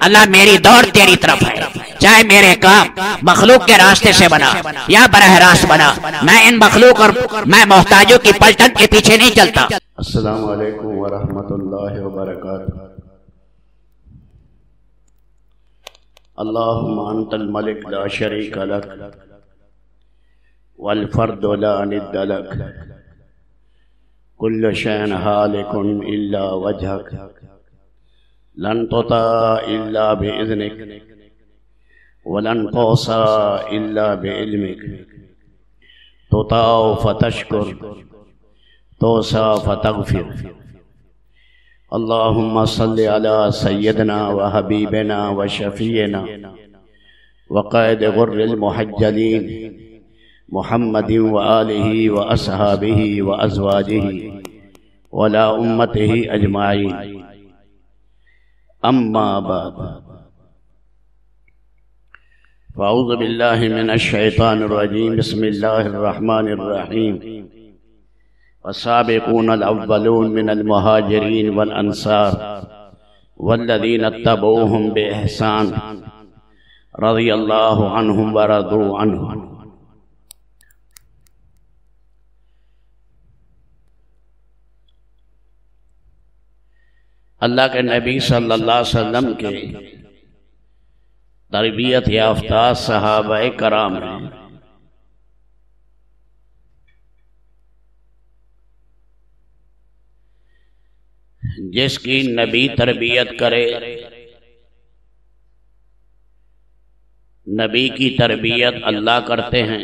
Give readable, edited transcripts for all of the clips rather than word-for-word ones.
अल्लाह मेरी दौड़ तेरी तरफ है, चाहे मेरे काम मखलूक के रास्ते से बना या बरह रास्त बना, मैं इन मखलूक और मैं मोहताजों की पलटन के पीछे नहीं चलता। अस्सलामु अलैकुम व रहमतुल्लाहि व बरकातुहू। अल्लाहुम्मा अंतल मलिक ला शरीक लक वल फर्दु ला निद्द लक कुल्लु शैइन हालिकुन इल्ला वजहक लन तुता इल्ला बिइज़्निक वलन तुसा इल्ला बिइल्मिक तुताउ फतशकुर तोसा फतगफिर। अल्लाहुम्मा सल्लि अला सय्यदना व हबीबना व शफीना व क़ैद गुर्रिल मुहज्जलीन मुहम्मदिन व आलिहि व अस्हाबिहि व अज़वाजिहि व ला उम्मतिहि अजमाइन। अम्मा बाद फ़अऊज़ु बिल्लाहि मिनश शैतानिर रजीम। बिस्मिल्लाहिर रहमानिर रहीम। वस्साबिक़ूनल अव्वलून मिनल मुहाजिरीन वल अंसार वल्लज़ीना इत्तबऊहुम बिइहसान रज़ियल्लाहु अन्हुम व रज़ू अन्हु। अल्लाह के नबी सल्लल्लाहु अलैहि वसल्लम के तरबियत याफ्ता सहाबाए कराम हैं। जिसकी नबी तरबियत करे, नबी की तरबियत अल्लाह करते हैं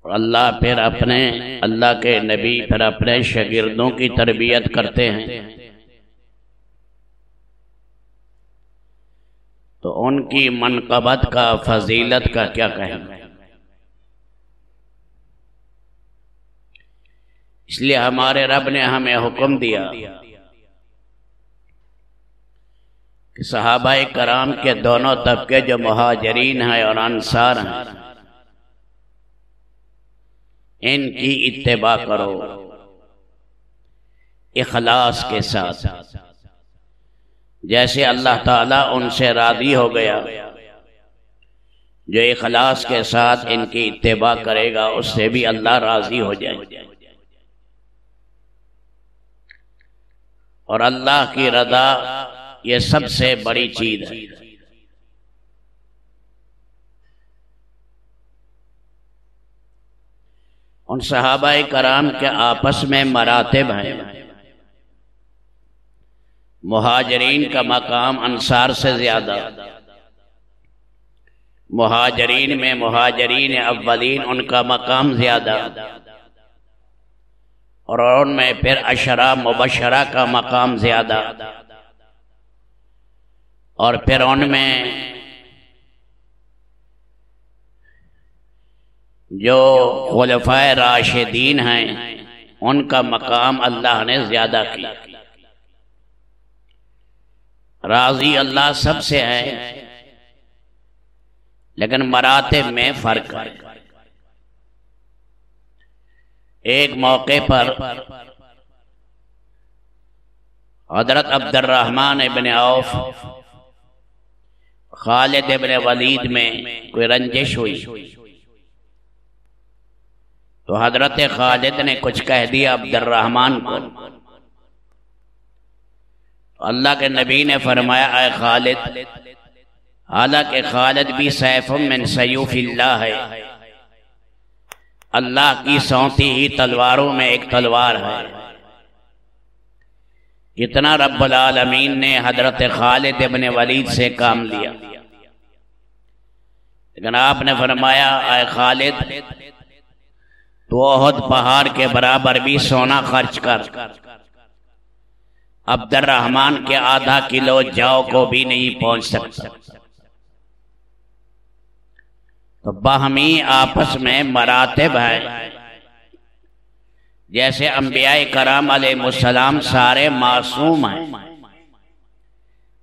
और अल्लाह फिर अपने अल्लाह के नबी फिर अपने शागिर्दों की तरबियत करते हैं। तो उनकी मनक़बत का, फजीलत का क्या कहें। इसलिए हमारे रब ने हमें हुक्म दिया कि सहाबाए कराम के दोनों तबके जो मुहाजिरीन हैं और अंसार हैं, इनकी इत्तिबा करो इखलास के साथ। जैसे अल्लाह ताला उनसे राज़ी हो गया, जो इखलास के साथ इनकी इत्तिबा करेगा उससे भी अल्लाह राज़ी हो जाए। और अल्लाह की रज़ा ये सबसे बड़ी चीज है। उन सहाबाए कराम के आपस में मरातिब हैं। मुहाजिरीन का मकाम अंसार से ज्यादा, मुहाजिरीन में मुहाजिरीन अव्वलीन उनका मकाम ज्यादा, और उनमें फिर अशरा मुबशरा का मकाम ज्यादा, और फिर उनमें जो खुलफाए राशिदीन हैं उनका मकाम अल्लाह ने ज्यादा किया। राजी अल्लाह सबसे है, लेकिन मरातिब में फर्क है। एक मौके पर हजरत अब्दुर्रहमान इब्न औफ खालिद इब्न वलीद में कोई रंजिश हुई, तो हजरत खालिद ने कुछ कह दिया अब्दुर्रहमान को। अल्लाह के नबी ने फरमाया, ऐ खालिद, हालांकि खालिद भी सैफुम मिन सयूफिल्लाह है, अल्लाह की सौंती ही तलवारों में एक तलवार है। कितना रब्बुल आलमीन ने हजरत खालिद इब्न वलीद से काम लिया, लेकिन आपने फरमाया, ऐ खालिद, तो ओहद पहाड़ के बराबर भी सोना खर्च कर, अब्दुर्रहमान के आधा किलो जौ को भी नहीं पहुंच सकता। तो बाहमी आपस में मरातिब है। जैसे अंबियाए कराम अलैहिस्सलाम सारे मासूम हैं,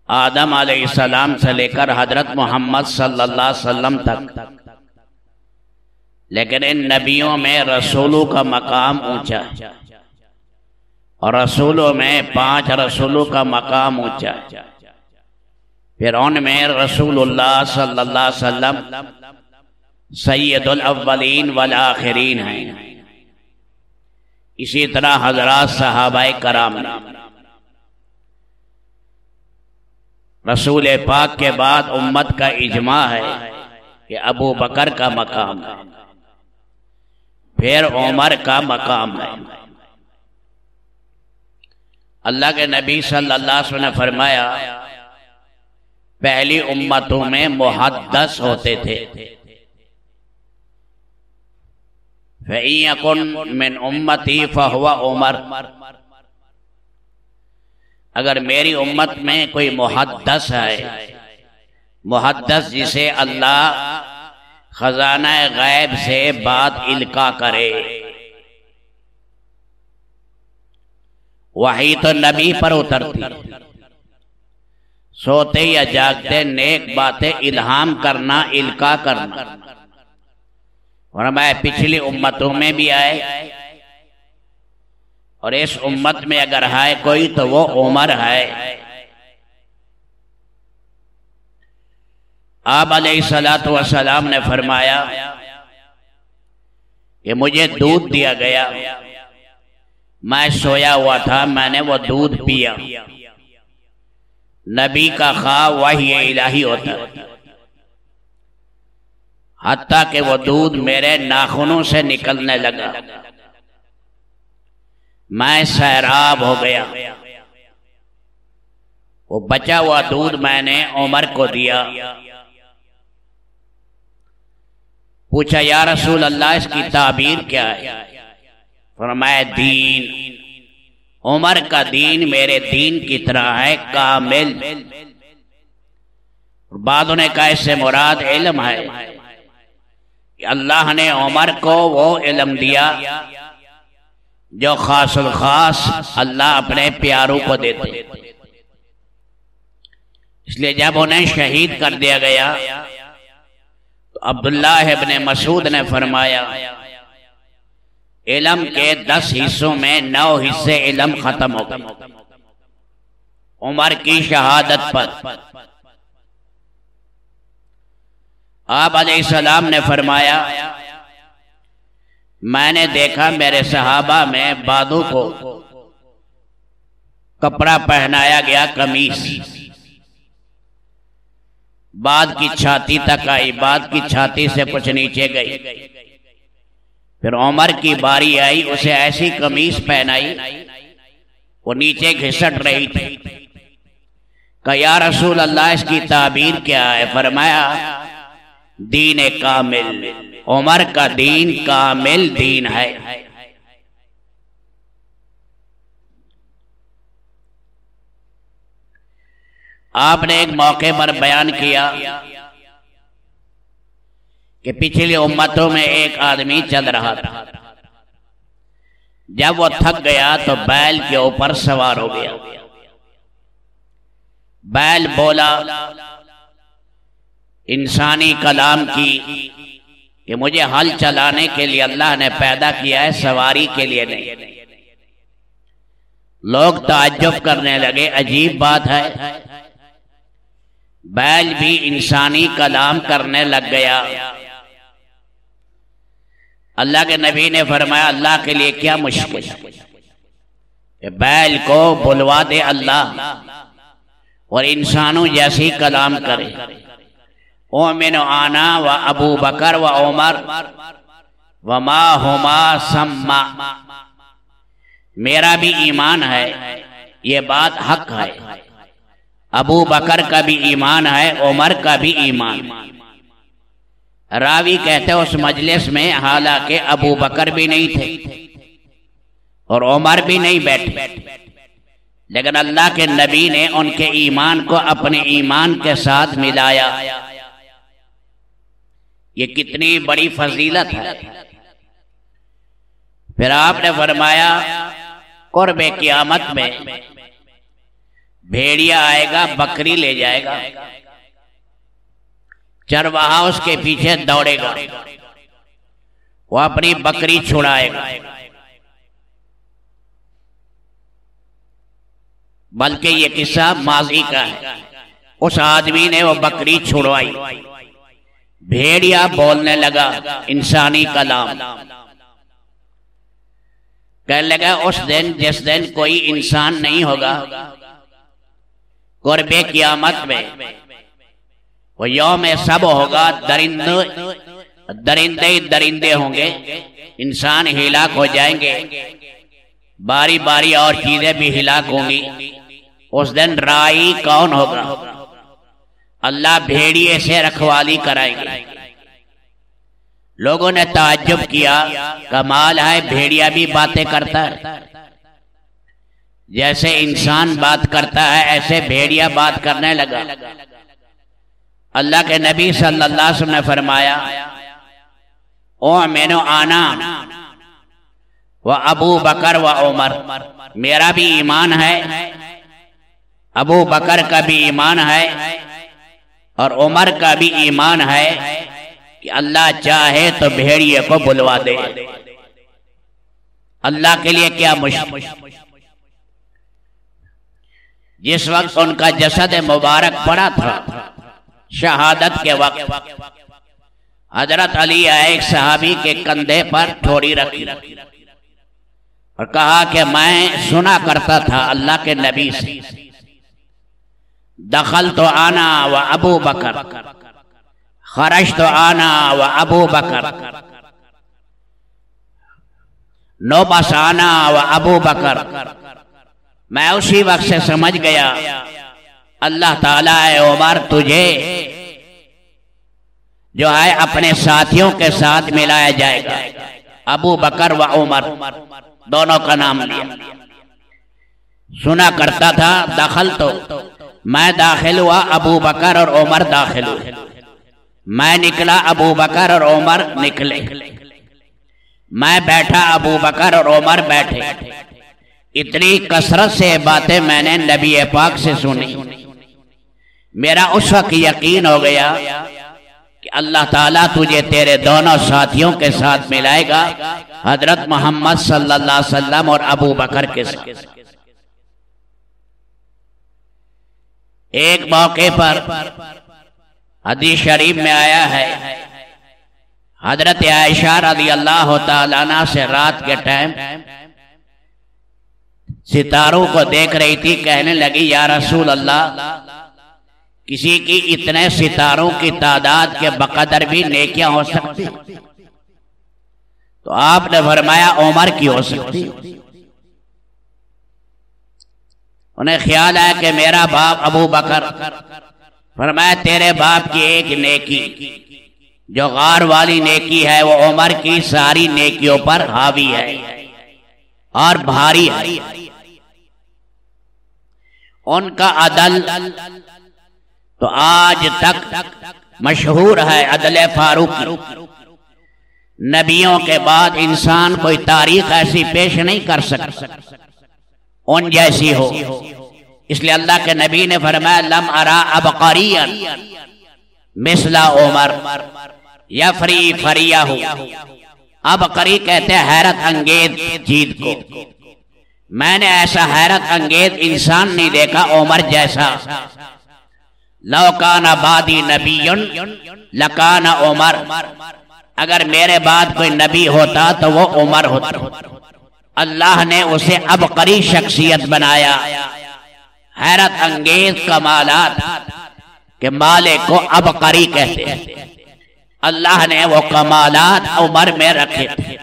आदम अलैहिस्सलाम से लेकर हजरत मोहम्मद सल्लल्लाहु अलैहि वसल्लम तक, लेकिन इन नबियों में रसूलों का मकाम ऊंचा है। और रसूलों में 5 रसूलों का मकाम ऊंचा है। फिर उनमें रसूलुल्लाह सल्लल्लाहु अलैहि वसल्लम सैयदुल अव्वलीन वल आखिरीन हैं। इसी तरह हजरात सहाबाए कराम ने। रसूल पाक के बाद उम्मत का इजमा है कि अबू बकर का मकाम है, फिर उमर का मकाम है। अल्लाह के नबी सल्लल्लाहु अलैहि वसल्लम ने फरमाया पहली उम्मतों में मुहद्दस होते थे। फ़इयकुन मिन उम्मती फहुवा उमर, अगर मेरी उम्मत में कोई मुहद्दस है, मुहद्दस जिसे अल्लाह खजाना गैब से बात इल्का करे, वही तो नबी पर उतरती, सोते या जागते नेक बातें इल्हाम करना, इल्का करना। और मैं पिछली उम्मतों में भी आए, और इस उम्मत में अगर है कोई तो वो उमर है। आप अलैहिस्सलातु वस्सलाम ने फरमाया कि मुझे दूध दिया गया, मैं सोया हुआ था, मैंने वो दूध पिया। नबी का ख्वाब वही इलाही होता, हत्ता कि वो दूध मेरे नाखूनों से निकलने लगा, मैं सैराब हो गया। वो बचा हुआ दूध मैंने उमर को दिया। पूछा या रसूल अल्लाह इसकी ताबीर क्या है? फरमाया दीन, उमर का दीन मेरे दीन की तरह है, कामिल। बादों ने कहा इससे मुराद इल्म है कि अल्लाह ने उमर को वो इल्म दिया जो खासुल खास अल्लाह अपने प्यारों को देते। इसलिए जब उन्हें शहीद कर दिया गया तो अब्दुल्लाह इब्न मसूद ने फरमाया इल्म के 10 हिस्सों में 9 हिस्से इल्म खत्म हो गए उमर की शहादत पर। आप अलैहिस्सलाम ने फरमाया मैंने देखा मेरे सहाबा में बादों को कपड़ा पहनाया गया, कमीज बाद की छाती तक आई, बाद की छाती से कुछ नीचे गई। फिर उमर की बारी आई, उसे ऐसी कमीज पहनाई वो नीचे घिसट रही थी। कहा या रसूल अल्लाह इसकी ताबीर क्या है? फरमाया दीन कामिल, उमर का दीन कामिल दीन है। आपने एक मौके पर बयान किया कि पिछली उम्मतों में एक आदमी चल रहा था, जब वो थक गया तो बैल के ऊपर सवार हो गया। बैल बोला इंसानी कलाम की कि मुझे हल चलाने के लिए अल्लाह ने पैदा किया है, सवारी के लिए नहीं। लोग ताज्जुब करने लगे, अजीब बात है, बैल भी इंसानी कलाम करने लग गया। अल्लाह के नबी ने फरमाया अल्लाह के लिए क्या मुश्किल है, बैल को बुलवा दे अल्लाह और इंसानों जैसी कलाम करे। ओमिन आना व अबू बकर व उमर व मा हुमा सम्मा, मेरा भी ईमान है, ये बात हक है। अबू बकर का भी ईमान है, उमर का भी ईमान। रावी कहते उस मजलिस में हालांकि अबू बकर भी नहीं थे और उमर भी नहीं बैठे, लेकिन अल्लाह के नबी ने उनके ईमान को अपने ईमान के साथ मिलाया। ये कितनी बड़ी फजीलत है। फिर आपने फरमाया कुर्बे क़यामत में भेड़िया आएगा, बकरी ले जाएगा, चरवाहा उसके पीछे दौड़ेगा, वो अपनी बकरी छुड़ाएगा। बल्कि ये किस्सा माजी का है। उस आदमी ने वो बकरी छुड़वाई, भेड़िया बोलने लगा इंसानी कलाम, कहने लगा उस दिन जिस दिन कोई इंसान नहीं होगा, कुर्बे क़यामत में वो यौम सब होगा, दरिंदे दरिंदे होंगे, इंसान हिलाक हो जाएंगे, बारी बारी और चीजें भी हिलाक होंगी। उस दिन राई कौन होगा? अल्लाह भेड़िए से रखवाली कराएंगे। लोगों ने ताज्जुब किया, कमाल है, भेड़िया भी बातें करता है। जैसे इंसान बात करता है ऐसे भेड़िया बात करने लगा। अल्लाह के नबी सल्लल्लाहु अलैहि वसल्लम ने फरमाया, ओ मैनो आना व अबू बकर व उमर, मेरा भी ईमान है, अबू बकर का भी ईमान है और उमर का भी ईमान है कि अल्लाह चाहे तो भेड़िए को बुलवा दे। अल्लाह के लिए क्या मुश्किल। जिस वक्त उनका जसद मुबारक पड़ा था शहादत के वक्त, हजरत अली आए एक सहाबी के कंधे पर ठोड़ी रखी और कहा कि मैं सुना करता था अल्लाह के नबी से, दखल तो आना व अबू बकर, खरज तो आना व अबू बकर, नौबस आना व अबू बकर। मैं उसी वक्त से समझ गया अल्लाह ताला है उमर तुझे जो है अपने साथियों के साथ मिलाया जाएगा। अबू बकर व उमर दोनों का नाम लिया। सुना करता था दखल तो मैं दाखिल हुआ, अबू बकर और उमर दाखिल हुए, मैं निकला अबू बकर और उमर निकले, मैं बैठा अबू बकर और उमर बैठे। इतनी कसरत से बातें मैंने नबी पाक से सुनी, मेरा उस वक्त यकीन हो गया कि अल्लाह ताला तुझे तेरे दोनों साथियों के साथ मिलाएगा, हजरत मोहम्मद सल्लल्लाहु अलैहि वसल्लम और अबू बकर के साथ। एक मौके पर हदीस शरीफ में आया है, हजरत आयशा रज़ी अल्लाह तआला अन्हा से रात के टाइम सितारों को देख रही थी, कहने लगी या रसूल अल्लाह, किसी की इतने सितारों की तादाद के बकदर भी नेकियां हो सकती, तो आपने फरमाया उमर की हो सकती। उन्हें ख्याल आया कि मेरा बाप अबू बकर, फरमाया तेरे बाप की एक नेकी जो गार वाली नेकी है वो उमर की सारी नेकियों पर हावी है और भारी है। उनका अदल तो आज तक मशहूर है, अदल फारूक। नबियों के बाद इंसान कोई तारीख ऐसी पेश नहीं कर सकता उन जैसी हो। इसलिए अल्लाह के नबी ने फरमाया लम अरा अबकरियन मिसला उमर यफरी फरियाहु। अबकरी कहते हैं हैरत अंगेज चीज को, मैंने ऐसा हैरत अंगेज इंसान नहीं देखा उमर जैसा। लौकाना बादी नबीयुन लकाना उमर, अगर मेरे बाद कोई नबी होता तो वो उमर होता। अल्लाह ने उसे अबकरी शख्सियत बनाया, हैरत अंगेज कमालात के मालिक को अबकरी कहते हैं। अल्लाह ने वो कमालात उमर में रखे थे।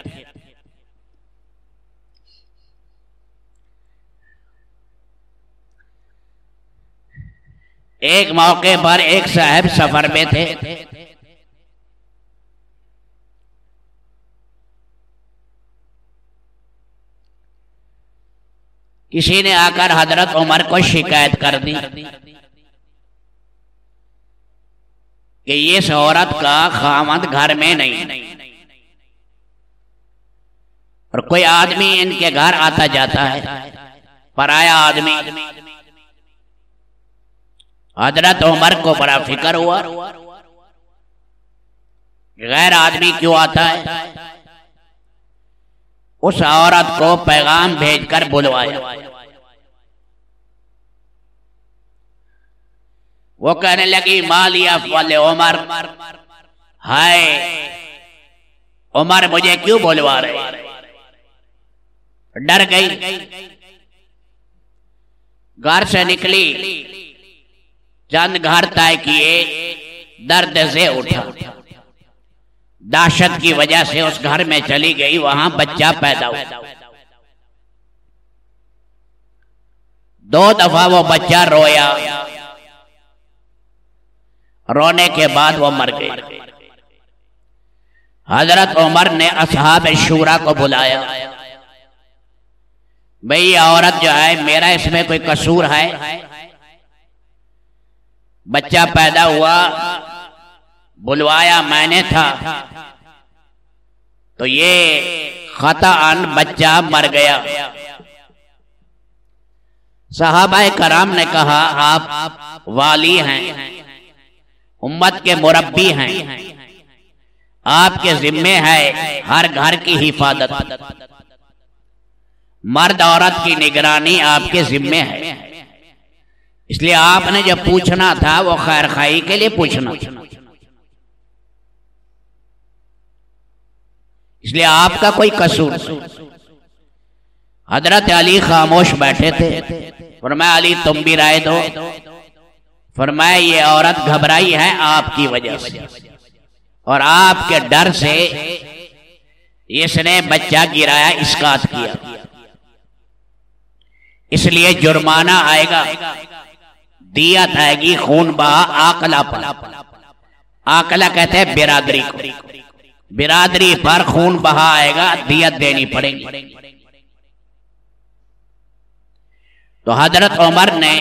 एक मौके पर एक साहब सफर में थे, किसी ने आकर हजरत उमर को शिकायत कर दी कि इस औरत का खामद घर में नहीं और कोई आदमी इनके घर आता जाता है, पराया आदमी। हजरत उमर को बड़ा फिक्र हुआ, गैर आदमी क्यों आता है। उस औरत को पैगाम भेजकर बुलवाया। वो कहने लगी मालिया वाले उमर, हाय उमर मुझे क्यों बुलवा रहे? डर गई, घर से निकली, चंद घर तय किए, दर्द से उठा, दहशत की वजह से उस घर में चली गई, वहां बच्चा पैदा हुआ। 2 दफा वो बच्चा रोया, रोने के बाद वो मर गई। हजरत उमर ने असहाब शूरा को बुलाया, भाई ये औरत जो है, मेरा इसमें कोई कसूर है? बच्चा पैदा हुआ, बुलवाया मैंने था, तो ये खताअन बच्चा मर गया। सहाबाए कराम ने कहा आप वाली हैं, उम्मत के मुरब्बी हैं, आपके जिम्मे है हर घर की हिफाजत, मर्द औरत की निगरानी आपके जिम्मे है, इसलिए आपने जो पूछना था वो खैर खाई के लिए पूछना, इसलिए आपका कोई कसूर। हजरत अली खामोश बैठे थे। फरमाया अली तुम भी राय दो। फरमाया ये औरत घबराई है आपकी वजह से, और आपके डर से इसने बच्चा गिराया, इसकात किया, इसलिए जुर्माना आएगा, दियत आएगी, खून बहा, आकला पर। आकला कहते हैं बिरादरी को, बिरादरी पर खून बहा आएगा, दियत देनी पड़ेगी। तो हजरत उमर ने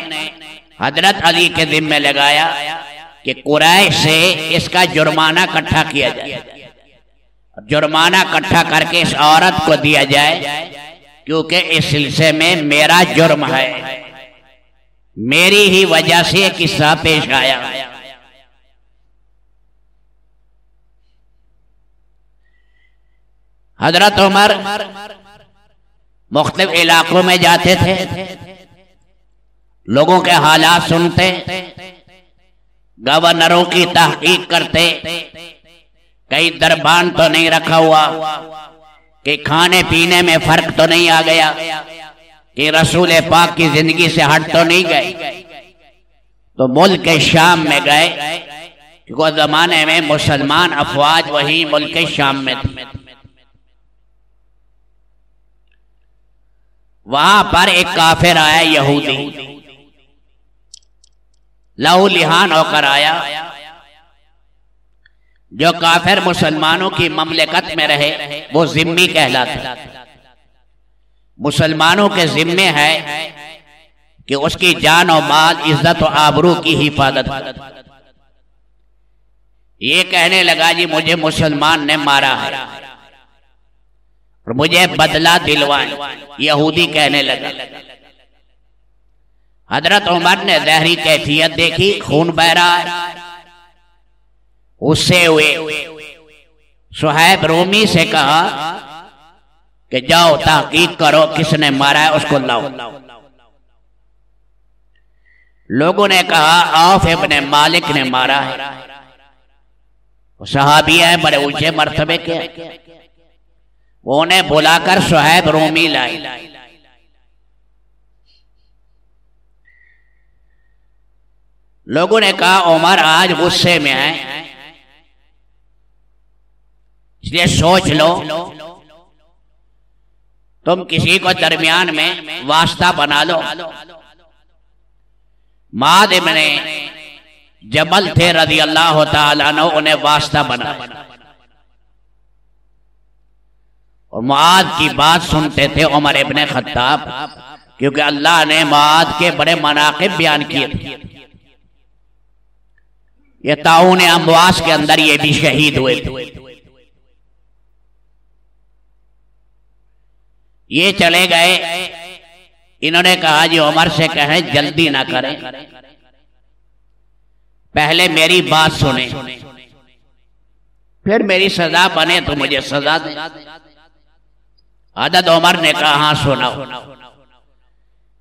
हजरत अली के जिम्मे लगाया कि कुरैश से इसका जुर्माना इकट्ठा किया जाए, जुर्माना इकट्ठा करके इस औरत को दिया जाए, क्योंकि इस सिलसिले में मेरा जुर्म है, मेरी ही वजह से किस्सा पेश आया। हजरत उमर मुख्तलिफ इलाकों में जाते थे, लोगों के हालात सुनते, गवर्नरों की तहकीक करते, कहीं दरबान तो नहीं रखा हुआ, कि खाने पीने में फर्क तो नहीं आ गया, कि रसूल पाक की जिंदगी से हट तो नहीं गए। तो मुल्क शाम में गए, क्योंकि जमाने में मुसलमान अफवाज वही मुल्क शाम में थी। वहां पर एक काफिर आया, यहूदी, लहू लिहान होकर आया। जो काफिर मुसलमानों की ममलिकत में रहे वो जिम्मी कहलाता, मुसलमानों के जिम्मे है कि उसकी जान और माल, इज्जत और आबरू की हिफाजत। ये कहने लगा जी मुझे मुसलमान ने मारा है और मुझे बदला दिलवाएं, यहूदी कहने लगा। हजरत उमर ने ज़हरी कैफियत देखी, खून बह रहा है, उससे हुए सुहैब रोमी से कहा कि जाओ तहकीक करो, किसने मारा है उसको लाओ। लोगों ने कहा औफ इब्ने मालिक ने मारा है, वो सहाबी है, बड़े ऊंचे मर्तबे के। वो उन्हें बुलाकर सुहैब रोमी लाई। लोगों ने कहा उमर आज गुस्से में है, इसलिए सोच लो, तुम किसी को दरमियान में वास्ता बना लो। माद इब्ने जबल थे रज़ी अल्लाह तआला अन्हु, उन्हें वास्ता बना, और मुआद की बात सुनते थे उमर इब्ने खत्ताब, क्योंकि अल्लाह ने मुआद के बड़े मनाक़िब बयान किए थे। ये ताऊन अमवास के अंदर ये भी शहीद हुए थे। ये चले गए, इन्होंने कहा जी उमर से कहें जल्दी ना करें, पहले मेरी बात सुने, फिर मेरी सजा बने तो मुझे सजा दे। हज़रत उमर ने कहा हाँ सुनाओ।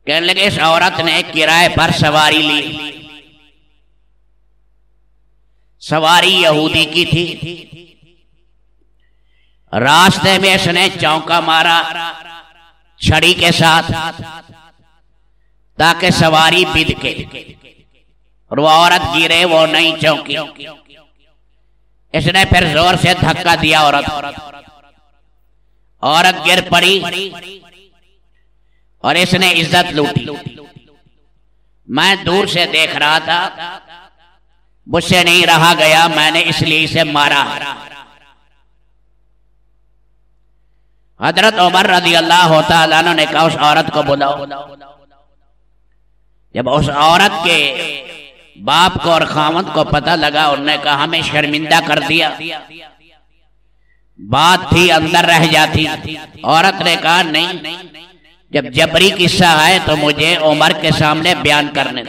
कहने लगे इस औरत ने किराए पर सवारी ली, सवारी यहूदी की थी। रास्ते में इसने चौका मारा छड़ी के साथ ताकि सवारी बिदके और वो औरत गिरे, वो नहीं चौंकी। इसने फिर जोर से धक्का दिया, औरत गिर पड़ी और इसने इज्जत लूटी। मैं दूर से देख रहा था, मुझसे नहीं रहा गया, मैंने इसलिए इसे मारा। हजरत उमर रज़ी अल्लाह तआला अन्हु ने कहा उस औरत को बुलाओ। जब उस औरत के बाप को और खामद को पता लगा, उन्होंने कहा हमें शर्मिंदा कर दिया, बात थी अंदर रह जाती। औरत ने कहा नहीं, जब जबरी किस्सा है तो मुझे उमर के सामने बयान करने।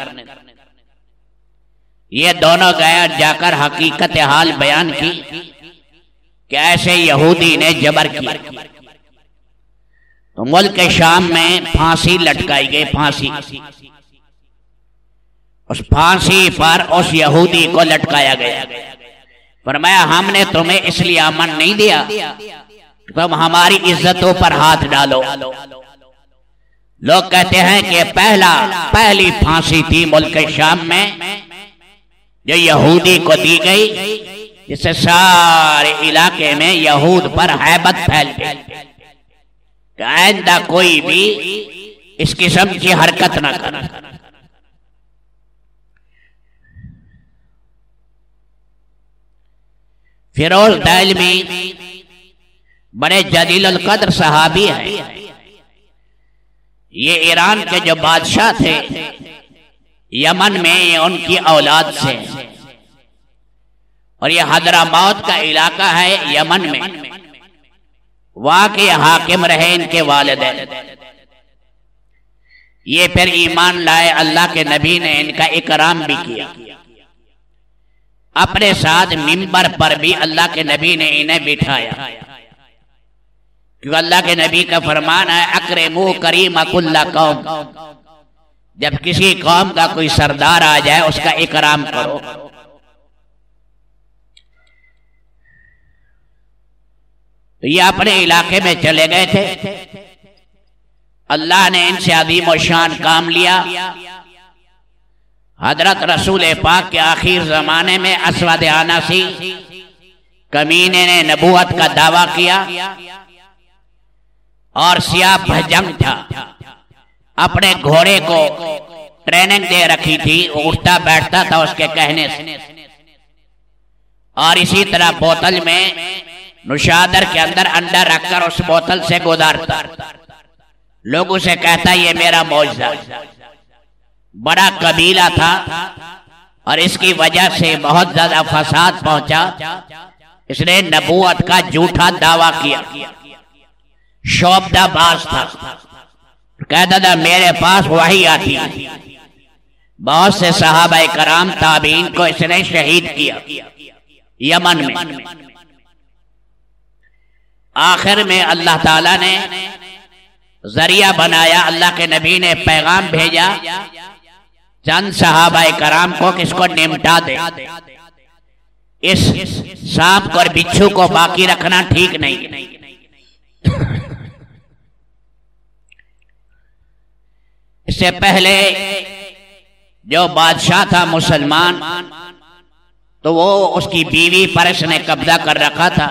ये दोनों गए, जाकर हकीकत हाल बयान की कि ऐसे यहूदी ने जबर किया। तो मुल्क शाम में फांसी लटकाई गई। फांसी, उस फांसी पर उस यहूदी को लटकाया गया। फरमाया हमने तुम्हें इसलिए अमन नहीं दिया तुम हमारी इज्जतों पर हाथ डालो। लोग कहते हैं कि पहली फांसी थी मुल्क शाम में जो यहूदी को दी गई, जिससे सारे इलाके में यहूद पर हैबत फैल गई। आइंदा कोई भी इस किस्म की हरकत ना करे। फिरोज दैलमी बड़े जलील कद्र सहाबी हैं। ये ईरान के जो बादशाह थे यमन में, ये उनकी औलाद से, और ये हदरामौत का इलाका है यमन में। वहां के हाकिम रहे इनके वालिदैन। ये फिर ईमान लाए, अल्लाह के नबी ने इनका इकराम भी किया। अपने साथ मिंबर पर भी अल्लाह के नबी ने इन्हें बिठाया, क्योंकि अल्लाह के नबी का फरमान है अकरिमू करीम कुल्ला कौम। जब किसी कौम का कोई सरदार आ जाए उसका इकराम करो। तो ये अपने इलाके में चले गए थे। अल्लाह ने इनसे अजीम और शान काम लिया। हजरत रसूल पाक के आखिर जमाने में असवद अनासी कमीने ने नबूवत का दावा किया और सियाह भजंग था। अपने घोड़े को ट्रेनिंग दे रखी थी, उठता बैठता था उसके कहने से, और इसी तरह बोतल में नुशादर के अंदर अंडा रखकर उस बोतल से गुजारता। लोगों से कहता ये मेरा मौजज़ा। बड़ा कबीला था और इसकी वजह से बहुत ज्यादा फसाद पहुंचा। इसने नबूवत का झूठा दावा किया। शोबदाबाज था, कहता था मेरे पास वही आती। बहुत से सहाबा कराम ताबीन को इसने शहीद किया यमन में। आखिर में अल्लाह ताला ने जरिया बनाया, अल्लाह के नबी ने पैगाम भेजा चंद सहाबा कराम को किसको निमटा दे। इस सांप और बिच्छू को बाकी रखना ठीक नहीं। इससे पहले जो बादशाह था मुसलमान, तो वो उसकी बीवी पर इसने कब्जा कर रखा था।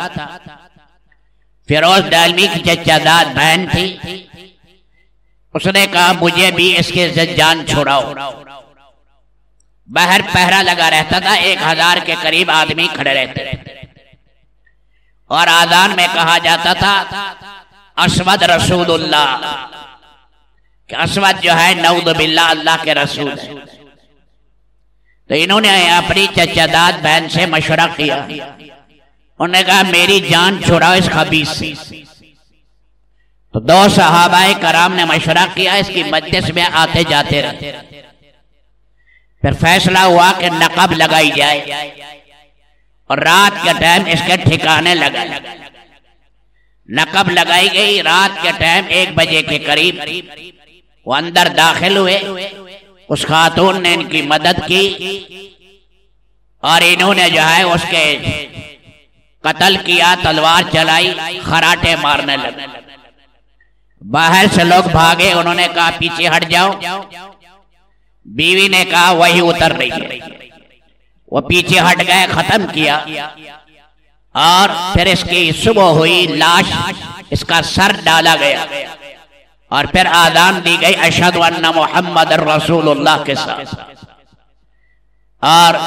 फिरोज दैलमी की चचादाद बहन थी, उसने कहा मुझे भी इसके जान छुड़ाओ। बाहर पहरा लगा रहता था, 1000 के करीब आदमी खड़े रहते थे, और आजान में कहा जाता था असवद रसूलुल्लाह, कि असवद जो है नऊज़ बिल्लाह अल्लाह के रसूल है। तो इन्होंने अपनी चचादाद बहन से मशवरा किया। उन्होंने कहा मेरी जान छुड़ाओ इस खबीस से। तो 2 सहाबाए कराम ने मशवरा किया, इसकी मजलिस में आते जाते रहे। फिर फैसला हुआ कि नकब लगाई जाए और रात के टाइम इसके ठिकाने लगा। नकब लगाई गई। रात के टाइम 1 बजे के करीब वो अंदर दाखिल हुए। उस खातून ने इनकी मदद की और इन्होंने जो है उसके कत्ल किया, तलवार चलाई, खराटे मारने लगे। बाहर से लोग भागे, उन्होंने कहा पीछे हट जाओ। बीवी ने कहा वही उतर रही है। वो पीछे हट गए, खत्म किया। और फिर इसकी सुबह हुई, लाश इसका सर डाला गया और फिर आज़ान दी गई अशहदु अन्ना मुहम्मद रसूलुल्लाह के साथ। और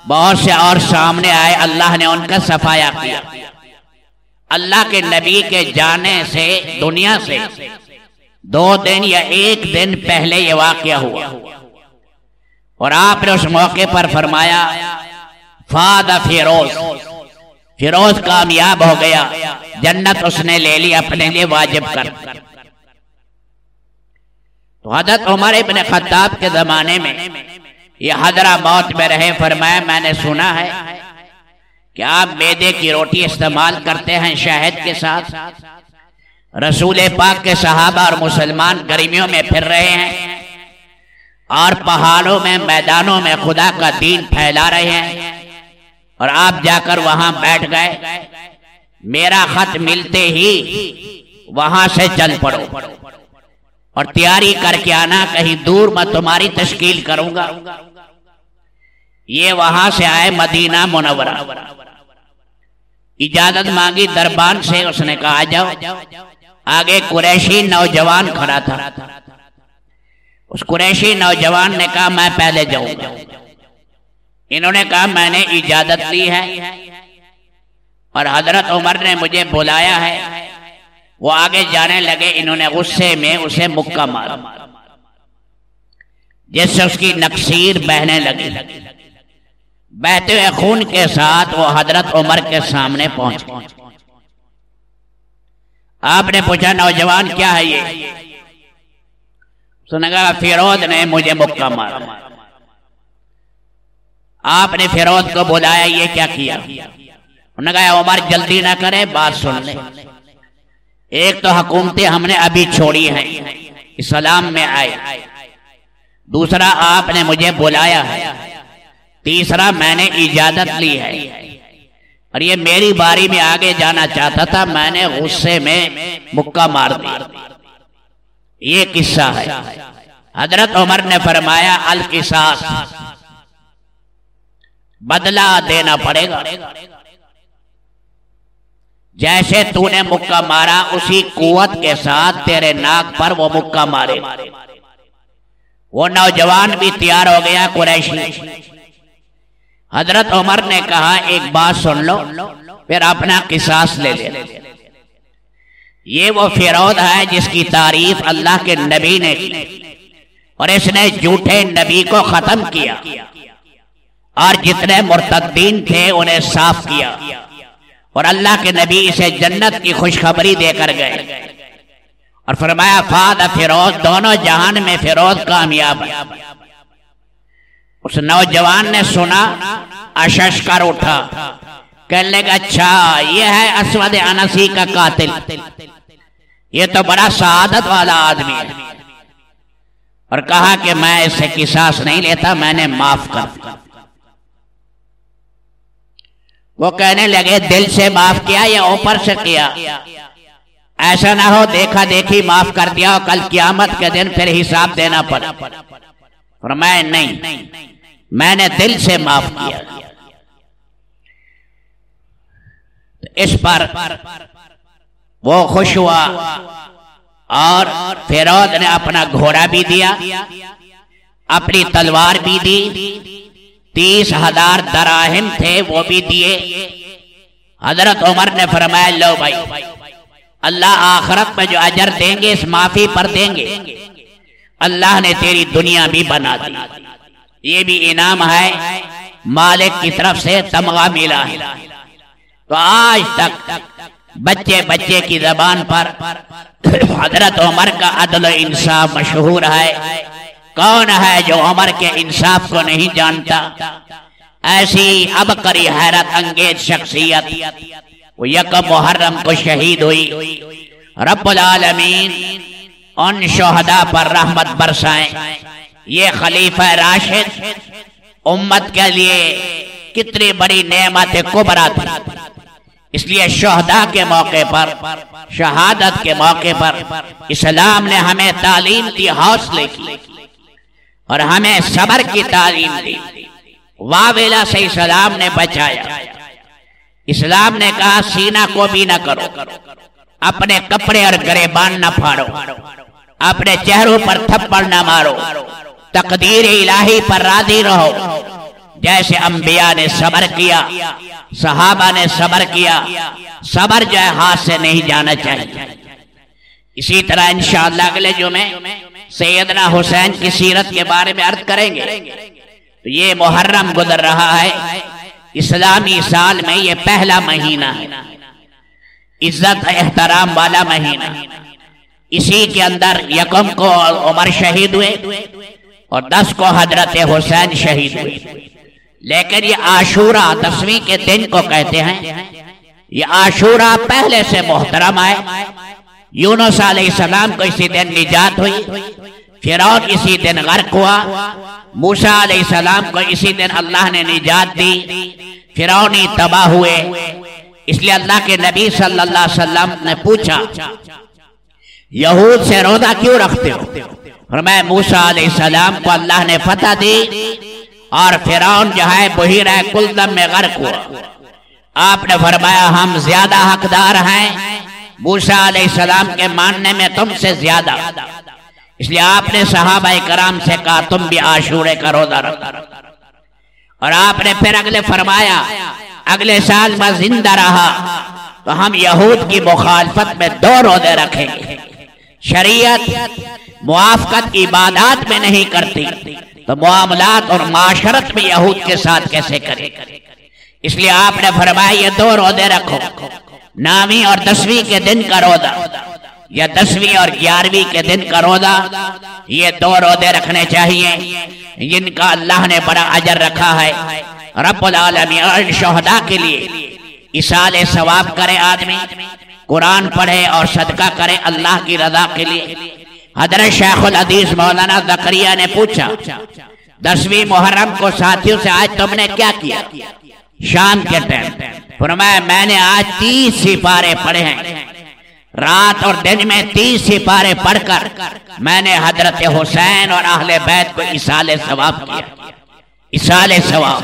बहुत से और सामने आए, अल्लाह ने उनका सफाया किया। अल्लाह के नबी के जाने से दुनिया से 2 दिन या 1 दिन पहले ये वाक़या हुआ और आपने उस मौके पर फरमाया फादा फिरोज, फिरोज कामयाब हो गया, जन्नत उसने ले ली अपने लिए वाजिब कर। तो हज़रत उमर इब्न खत्ताब के ज़माने में ये हदरा मौत में रहे। फरमाया मैंने सुना है कि आप मैदे की रोटी इस्तेमाल करते हैं शहद के साथ। रसूल पाक के सहाबा और मुसलमान गर्मियों में फिर रहे हैं और पहाड़ों में, मैदानों में खुदा का दीन फैला रहे हैं और आप जाकर वहां बैठ गए। मेरा खत मिलते ही वहां से चल पड़ो और तैयारी करके आना, कहीं दूर मैं तुम्हारी तश्कील करूंगा। ये वहां से आए मदीना मुनव्वरा, इजाजत मांगी दरबान से। उसने कहा आ जाओ। आगे कुरैशी नौजवान खड़ा था। उस कुरैशी नौजवान ने कहा मैं पहले जाऊंगा। इन्होंने कहा मैंने इजाजत ली है और हजरत उमर ने मुझे बुलाया है। वो आगे जाने लगे, इन्होंने गुस्से में उसे मुक्का मारा जिससे उसकी नक्सीर बहने लगी। बहते हुए खून के साथ वो हजरत उमर के सामने पहुंच गए। आपने पूछा नौजवान क्या है ये? उसने कहा फिरोज ने मुझे मुक्का मारा। आपने फिरोज को बुलाया, ये क्या किया? उन्होंने कहा उमर जल्दी ना करे, बात सुन ले। एक तो हुकूमतें हमने अभी छोड़ी हैं, इस्लाम में आए। दूसरा आपने मुझे बुलाया है। तीसरा मैंने इजाजत ली है और ये मेरी बारी में आगे जाना चाहता था, मैंने गुस्से में मुक्का मार दिया। ये किस्सा है। हजरत उमर ने फरमाया अल किसास, बदला देना पड़ेगा। जैसे तूने मुक्का मारा उसी कुव्वत के साथ तेरे नाक पर वो मुक्का मारे। वो नौजवान भी तैयार हो गया कुरैशी। हजरत उमर ने कहा एक बात सुन लो, फिर अपना किसास ले ले। ये वो फिरौन है जिसकी तारीफ अल्लाह के नबी ने की और इसने झूठे नबी को खत्म किया और जितने मुर्तद्दीन थे उन्हें साफ किया और अल्लाह के नबी इसे जन्नत की खुशखबरी देकर गए और फरमाया फाद फिरोज, दोनों जहान में फिरोज कामयाब है। उस नौजवान ने सुना, अशश कर उठा, कहने लगा अच्छा ये है असवद अनसी का कातिल, ये तो बड़ा शहादत वाला आदमी है। और कहा कि मैं इससे किसास नहीं लेता, मैंने माफ कर। वो कहने लगे दिल से माफ किया या ऊपर से किया? ऐसा ना हो देखा देखी माफ कर दिया और कल क़यामत के दिन फिर हिसाब देना पड़ा। फरमाया नहीं, मैंने दिल से माफ किया। तो इस पर वो खुश हुआ और फिरौन ने अपना घोड़ा भी दिया, अपनी तलवार भी दी, 30,000 दराहिम थे वो भी दिए। हजरत उमर ने फरमाया लो भाई, अल्लाह आखिरत में जो अजर देंगे इस माफी पर देंगे। अल्लाह ने तेरी दुनिया भी बना दी, ये भी इनाम है मालिक की तरफ से, तमगा मिला है। तो आज तक बच्चे बच्चे की जबान पर हजरत उमर का अदल इंसाफ मशहूर है। कौन है जो उमर के इंसाफ को नहीं जानता? ऐसी अबकरी हैरत अंगेज शख्सियत वो यकम मुहर्रम को शहीद हुई। रब्बुल आलमीन उन शोहदा पर रहमत बरसाएं। ये खलीफा राशिद उम्मत के लिए कितनी बड़ी नेमत कुबरा थी। इसलिए शोहदा के मौके पर, शहादत के मौके पर इस्लाम ने हमें तालीम दी, हौसले की, और हमें सब्र की तालीम दी। वावेला से इस्लाम ने बचाया। इस्लाम ने कहा सीना को भी न करो, अपने कपड़े और गरेबान न फाड़ो, अपने चेहरों पर थप्पड़ न मारो, तकदीर इलाही पर राजी रहो। जैसे अंबिया ने सब्र किया, सहाबा ने सब्र किया, सब्र जो है हाथ से नहीं जाना चाहिए। इसी तरह इंशाअल्लाह अगले जुमे सैयदना हुसैन की सीरत के बारे में अर्ज करेंगे। तो ये मुहर्रम गुजर रहा है, इस्लामी साल में ये पहला महीना है, इज्जत एहतराम वाला महीना। इसी के अंदर यकम को उमर शहीद हुए और 10 को हजरत हुसैन शहीद हुए। लेकिन ये आशूरा 10वीं के दिन को कहते हैं। ये आशूरा पहले से मोहतरम है। यूनुस अलैहिस्सलाम को इसी दिन निजात हुई, फिरौन इसी दिन गर्क हुआ, मूसा अलैहिस्सलाम को इसी दिन अल्लाह ने निजात दी, फिरौनी तबाह हुए। इसलिए अल्लाह के नबी सल्लल्लाहु अलैहि वसल्लम ने पूछा, यहूद से रोजा क्यों रखते हो? फरमाया मूसा अलैहिस्सलाम को अल्लाह ने फतह दी और फिरौन जो है बहिरा कुलदम में गर्क हुआ। आपने फरमाया हम ज्यादा हकदार हैं मूसा अलैहिस्सलाम के मानने में तुमसे ज्यादा। इसलिए आपने सहाबाए कराम से कहा तुम भी आशूरे का रोजा रखो। और आपने फिर अगले फरमाया अगले साल मैं जिंदा रहा तो हम यहूद की मुखालफत में 2 रोजे रखेंगे। शरीयत मुआफकत की इबादत में नहीं करती तो मामलात और माशरत में यहूद के साथ कैसे करें? इसलिए आपने फरमाया ये 2 रोजे रखो, 9वीं और 10वीं के दिन का रोजा या 10वीं और 11वीं के दिन का रोजा। ये 2 रोजे रखने चाहिए जिनका अल्लाह ने बड़ा अजर रखा है। रब्बुल आलमीन और शोहदा के लिए इसाले सवाब करे, आदमी कुरान पढ़े और सदका करे अल्लाह की रजा के लिए। हजरत शेखुल हदीस मौलाना ज़करिया ने पूछा 10वीं मुहर्रम को साथियों से आज तुमने क्या किया? शाम के टाइम फरमाया मैंने आज 30 सिपारे पढ़े हैं। रात और दिन में 30 सिपारे पढ़कर मैंने हजरत हुसैन और अहले बैत को इसाले सवाब किया। इसाले सवाब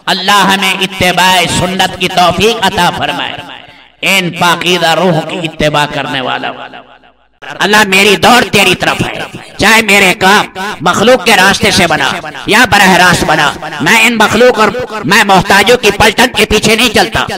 अल्लाह हमें इत्तेबाए सुन्नत की तौफीक अता फरमाए, इन पाकीदा रूह की इत्तेबा करने वाला। अल्लाह मेरी दौड़ तेरी तरफ है, चाहे मेरे काम मखलूक के रास्ते से बना या बरह रास्त बना। मैं इन मखलूक और मैं मोहताजों की पलटन के पीछे नहीं चलता।